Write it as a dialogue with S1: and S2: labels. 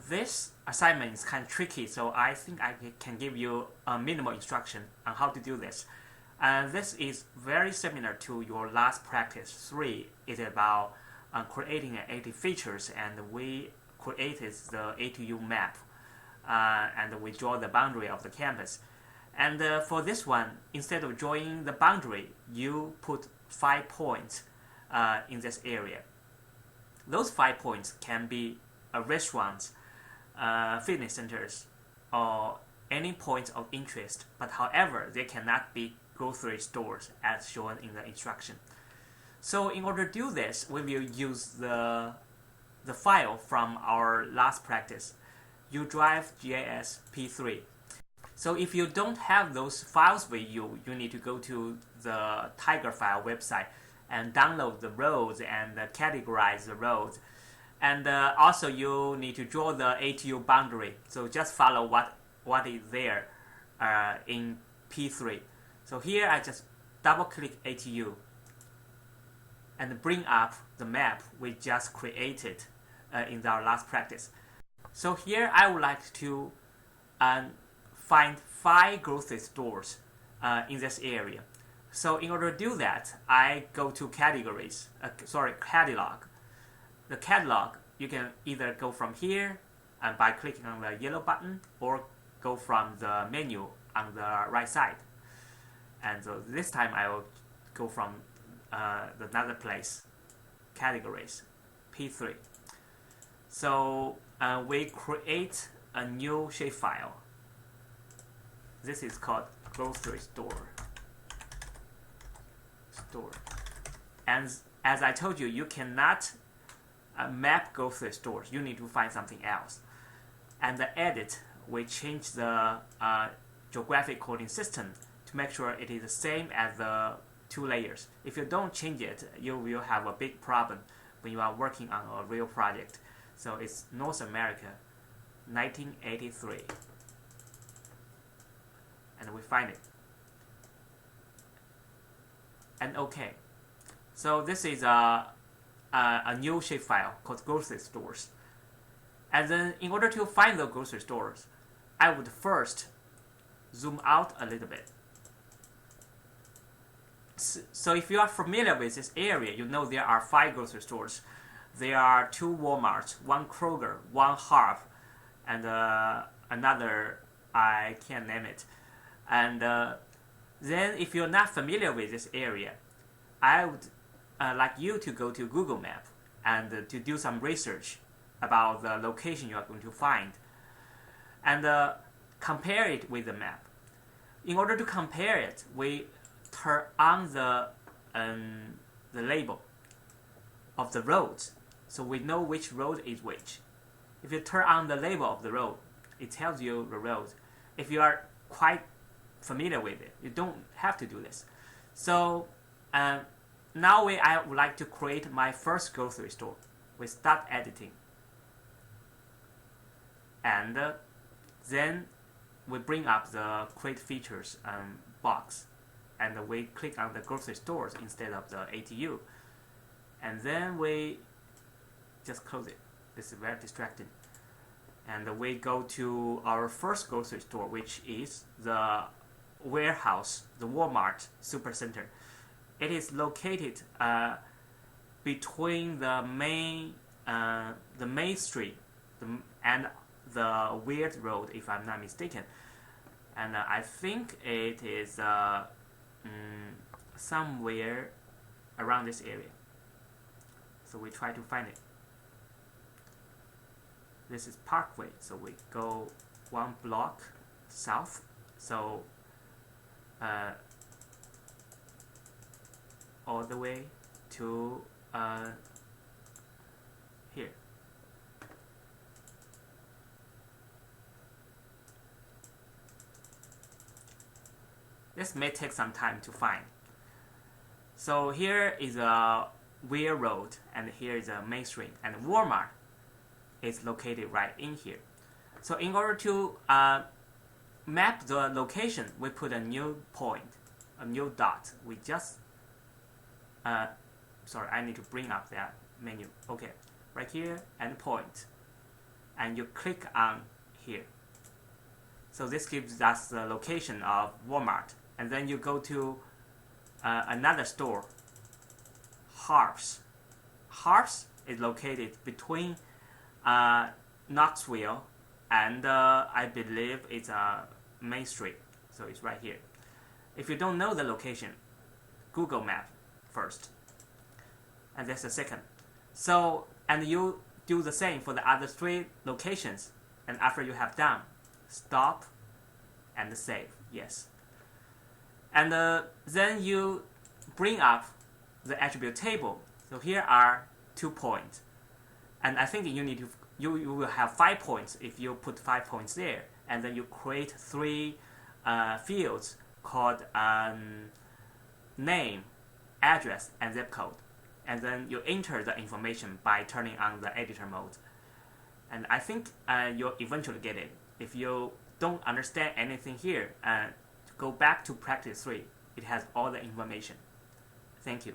S1: This assignment is kind of tricky, so I think I can give you a minimal instruction on how to do this. This is very similar to your last practice 3. It's about creating an 80 features, and we created the A2U map, and we draw the boundary of the campus. And for this one, instead of drawing the boundary, you put 5 points in this area. Those 5 points can be restaurants, fitness centers, or any points of interest, but however, they cannot be grocery stores as shown in the instruction. So in order to do this, we will use the file from our last practice, udrive GIS P3. So if you don't have those files with you, you need to go to the Tiger file website and download the roads and categorize the roads. And also you need to draw the A2U boundary. So just follow what is there in P3. So here I just double click A2U and bring up the map we just created in our last practice. So here I would like to find 5 grocery stores in this area. So in order to do that, I go to catalog. The catalog, you can either go from here by clicking on the yellow button, or go from the menu on the right side. And so this time I will go from another place, categories, P3. So we create a new shapefile. This is called grocery store. And as I told you, you cannot map grocery stores. You need to find something else. And the edit, we change the geographic coding system to make sure it is the same as the 2 layers. If you don't change it, you will have a big problem when you are working on a real project. So it's North America, 1983. And we find it. And OK. So this is a new shapefile called grocery stores. And then in order to find the grocery stores, I would first zoom out a little bit. So if you are familiar with this area, you know there are 5 grocery stores. There are 2 Walmarts, 1 Kroger, 1 Harp, and another, I can't name it. And then if you're not familiar with this area, I would like you to go to Google Map and to do some research about the location you are going to find, and compare it with the map. In order to compare it, we turn on the label of the roads, so we know which road is which. If you turn on the label of the road, it tells you the road. If you are quite familiar with it, you don't have to do this. So now I would like to create my first grocery store. We start editing, and then we bring up the create features box, and we click on the grocery stores instead of the A2U, and then we just close it. This is very distracting. And we go to our first grocery store, which is the warehouse, the Walmart Supercenter. It is located between the main street and the Weird Road, if I'm not mistaken. And I think it is somewhere around this area. So we try to find it. This is Parkway, so we go 1 block south. So all the way to here. This may take some time to find. So here is a Weir Road, and here is a Main Street, and Walmart is located right in here. So in order to map the location, we put a new point, a new dot. We just sorry, I need to bring up that menu. Okay, right here and point, and you click on here. So this gives us the location of Walmart, and then you go to another store, Harps. Harps is located between Knoxville and I believe it's Main Street, so it's right here. If you don't know the location, Google Map first, and that's the second. So, and you do the same for the other 3 locations, and after you have done, stop and save, yes. And then you bring up the attribute table. So here are 2 points, and I think you need to you will have 5 points if you put 5 points there, and then you create 3 fields called name, address, and zip code, and then you enter the information by turning on the editor mode. And I think you'll eventually get it. If you don't understand anything here, go back to practice 3. It has all the information. Thank you.